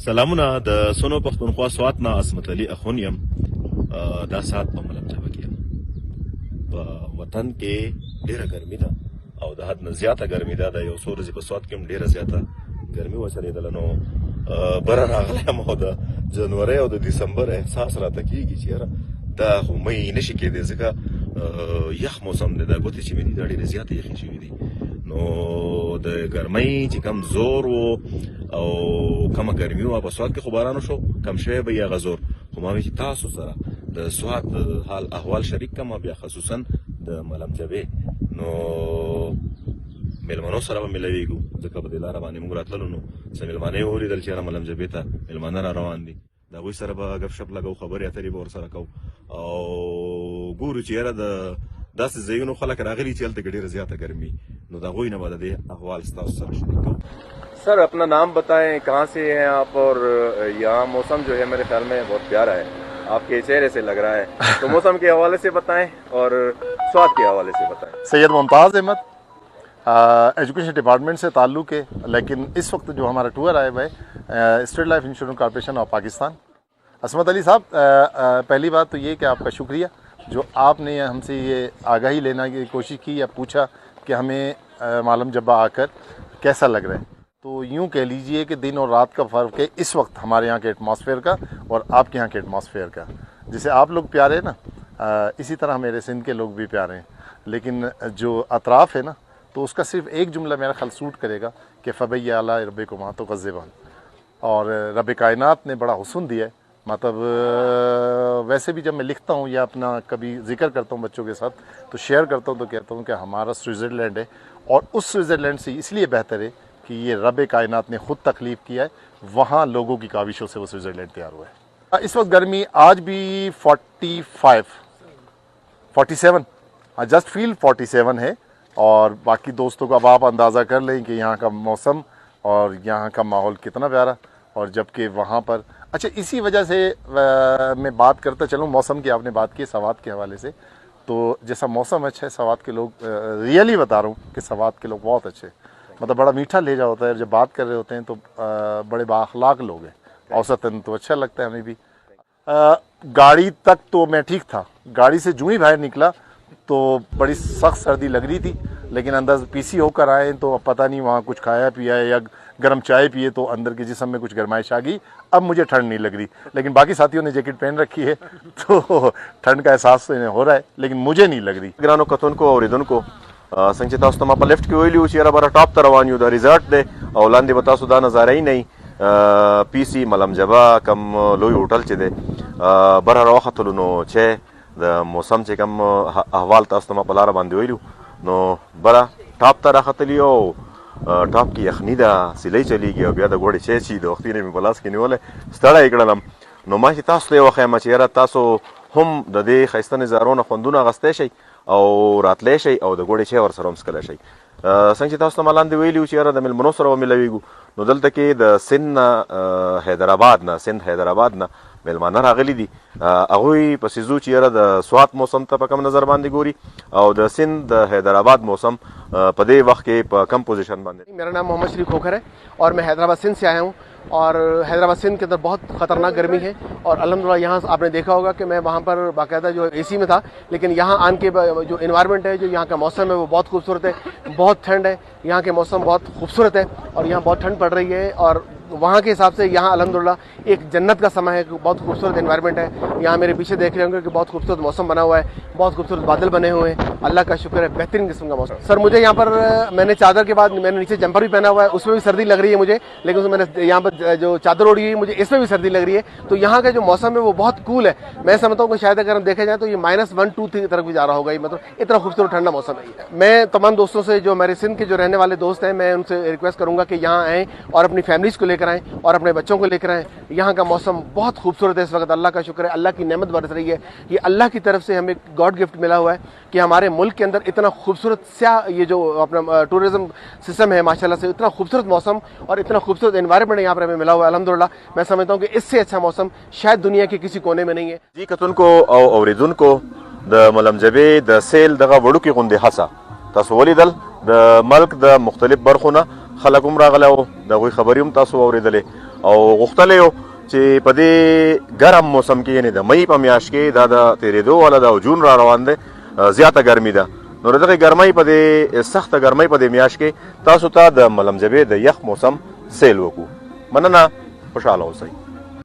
سلامونه د سونو پښتونخوا سوات نه عصمت علي اخون یم. دا سات په ملم جبه کې په وطن کې ډیره ګرمي ده او د حد نه زیاته ګرمي ده. د یو څو ورځې په سوات کې هم ډیره زیاته ګرمي وچلېدله. نو بره راغلی یم او د جنورۍ او د دسمبر احساس راته کېږي چې یاره دا خو مۍ نشي کېدی ځکه یخ موسم دی. دا ګوتې چې مې دي دا ډېرې زیاتې یخې شوي دي. نو د ګرمۍ چې کم زور و او کمه ګرمي وه په سوات کې خو باران وشو کم شوی به یې هغه زور. خو ما وی چې تاسو سره د سوات حال احوال شریک کړم بیا خصوصا د ملم جبې نو مېلمنو سره به ملویږو ځکه په دې لاره باندې موږ راتللو نو څه مېلمانه یې ولیدل چې یاره ملم جبې ته مېلمانه را روان دي. د هغوی سره به ګپ شپ لګو خبرې اترې به ورسره کوو او ګورو چې یاره د داسې ځایونو خلک راغلي چې هلته کې ډېره زیاته ګرمي نو د هغوی نه به د دې احوال ستاسو سره شریک کوو. सर अपना नाम बताएं, कहाँ से हैं आप और यहाँ मौसम जो है मेरे ख्याल में बहुत प्यारा है, आपके चेहरे से लग रहा है. तो मौसम के हवाले से बताएं और स्वाद के हवाले से बताएं. सैयद मुमताज़ अहमद एजुकेशन डिपार्टमेंट से ताल्लुक़ है, लेकिन इस वक्त जो हमारा टूर आया हुआ है state life insurance corporation of Pakistan. असमत अली साहब, पहली बात तो ये कि आपका शुक्रिया जो आपने हमसे ये आगाही लेने की कोशिश की या पूछा कि हमें मालम जब्बा आकर कैसा लग रहा है. तो यूँ कह लीजिए कि दिन और रात का फ़र्क है इस वक्त हमारे यहाँ के एटमॉस्फेयर का और आपके यहाँ के एटमॉस्फेयर का. जैसे आप लोग प्यारे ना इसी तरह मेरे सिंध के लोग भी प्यारे हैं, लेकिन जो अतराफ़ है ना तो उसका सिर्फ एक जुमला मेरा ख्याल सूट करेगा कि फ़बैया अला रब को माँ तो गज़ेबान. और रब कायनात ने बड़ा हुस्न दिया है. मतलब वैसे भी जब मैं लिखता हूँ या अपना कभी जिक्र करता हूँ बच्चों के साथ तो शेयर करता हूँ तो कहता हूँ कि हमारा स्विट्ज़रलैंड है और उस स्विट्ज़रलैंड से इसलिए बेहतर है कि ये रब कायनात ने ख़ुद तकलीफ़ किया है, वहाँ लोगों की काविशों से वो स्विट्ज़रलैंड तैयार हुआ है. इस वक्त गर्मी आज भी 47 जस्ट फील 47 है. और बाकी दोस्तों का अब आप अंदाज़ा कर लें कि यहाँ का मौसम और यहाँ का माहौल कितना प्यारा. और जबकि वहाँ पर अच्छा इसी वजह से मैं बात करता चलूँ मौसम की. आपने बात की सवात के हवाले से, तो जैसा मौसम अच्छा है सवात के लोग रियली बता रहा हूँ कि सवात के लोग बहुत अच्छे, मतलब बड़ा मीठा लहजा होता है. जब बात कर रहे होते हैं तो बड़े बाअखलाक लोग हैं औसतन, तो अच्छा लगता है हमें भी. गाड़ी तक तो मैं ठीक था, गाड़ी से जूँ ही बाहर निकला तो बड़ी सख्त सर्दी लग रही थी, लेकिन अंदर पीसी होकर आए तो अब पता नहीं वहाँ कुछ खाया पिया या गर्म चाय पिए तो अंदर के जिस्म में कुछ गर्माइश आ गई. अब मुझे ठंड नहीं लग रही, लेकिन बाकी साथियों ने जैकेट पहन रखी है तो ठंड का एहसास तो इन्हें हो रहा है, लेकिन मुझे नहीं लग रही. ګرانو کتونکو او اوریدونکو څنګه چې تاسو ته ما په لیفټ کې ویلي وو چې یاره بره ټاپ ته روان یو د ریزارټ دی او لاندې به تاسو دا نظاره یې نه پی سي ملم جبه کم لوی هوټل چې دی بره راوختلو نو چې د موسم چې کم احوال تاسو ته ما په لاره باندې ویلو نو بره ټاپ ته راختلي او ټاپ کې یخني ده سیلۍ چلیږي او بیا د ګوړې چای چې د وختي نه مې په لاس کې نیولی ستړی یې کړلم. نو ما چې تاسو ته یې وښیم چې یاره تاسو هم د دې ښایسته نظارو نه خوندونه اخیستی شئ او راتلی شئ او د ګوړې چای ورسره هم څښلی شئ. څنګه چې تاسو ته ما لاندې ویلي وو چې یاره د مېلمنو سره به ملویږو نو دلته کې د سند نه حیدرآباد نه مېلمانه راغلي دي. هغوی پسې ځو چې یاره د سوات موسم ته په کم نظر باندې ګوري او د سند د حیدرآباد موسم په دې وخت کې په کم पोजीशन باندې. मेरा नाम मोहम्मद शरीफ खोखर है और मैं हैदराबाद सिंध से आया हूँ. और हैदराबाद सिंध के अंदर बहुत ख़तरनाक गर्मी है और अल्हम्दुलिल्लाह यहाँ आपने देखा होगा कि मैं वहाँ पर बाकायदा जो एसी में था, लेकिन यहाँ आन के जो इन्वायरमेंट है जो यहाँ का मौसम है वो बहुत खूबसूरत है. बहुत ठंड है, यहाँ के मौसम बहुत खूबसूरत है और यहाँ बहुत ठंड पड़ रही है. और वहाँ के हिसाब से यहाँ अल्हम्दुलिल्लाह एक जन्नत का समय है, बहुत खूबसूरत एनवायरनमेंट है. यहाँ मेरे पीछे देख रहे होंगे कि बहुत खूबसूरत मौसम बना हुआ है, बहुत खूबसूरत बादल बने हुए हैं. अल्लाह का शुक्र है, बेहतरीन किस्म का मौसम. सर मुझे यहाँ पर मैंने चादर के बाद मैंने नीचे जंपर भी पहना हुआ है, उसमें भी सर्दी लग रही है मुझे, लेकिन उसमें मैंने यहाँ पर जो चादर ओढ़ी है मुझे इसमें भी सर्दी लग रही है. तो यहाँ का जो मौसम है वो बहुत कूल है. मैं समझता हूँ कि शायद अगर हम देखे जाए तो ये -1-2 की तरफ भी जा रहा होगा. ये मतलब इतना खूबसूरत ठंडा मौसम है. मैं तमाम दोस्तों से जो मेरे सिंध के जो रहने वाले दोस्त हैं मैं उनसे रिक्वेस्ट करूँगा कि यहाँ आएँ और अपनी फैमिलीज़ को लेकर आएँ और अपने बच्चों को लेकर आएँ. यहाँ का मौसम बहुत खूबसूरत है इस वक्त. अल्लाह का शुक्र है, अल्लाह की नेमत बरस रही है. ये अल्लाह की तरफ से हमें गॉड गिफ्ट मिला हुआ है कि हमारे मुल्क के अंदर इतना खूबसूरत सा ये जो अपना टूरिज़्म सिस्टम है माशाल्लाह से, इतना खूबसूरत मौसम और इतना खूबसूरत एनवायरनमेंट यहाँ पर हमें मिला हुआ है. अल्हम्दुलिल्लाह मैं समझता हूँ कि इससे अच्छा मौसम शायद दुनिया के किसी कोने में नहीं है. जी कतونکو او اوریدونکو د ملم جبې د سیل دغه وړوکې غوندې هڅه تاسو ولیدل د ملک د مختلف برخو نه خلک هم راغلی وو، د هغوی خبرې هم تاسو واورېدلې او غوښتلی یو چې په دې ګرم موسم کې یعنې د مئی په میاشت کې دا د تېرېدو والا ده او جون را روان دی زیاته ګرمي ده نو د دغې ګرمۍ په دې سخته ګرمۍ په دې میاشت کې تاسو ته د ملم جبې د یخ موسم سیل وکړو مننه خوشحاله اوسئ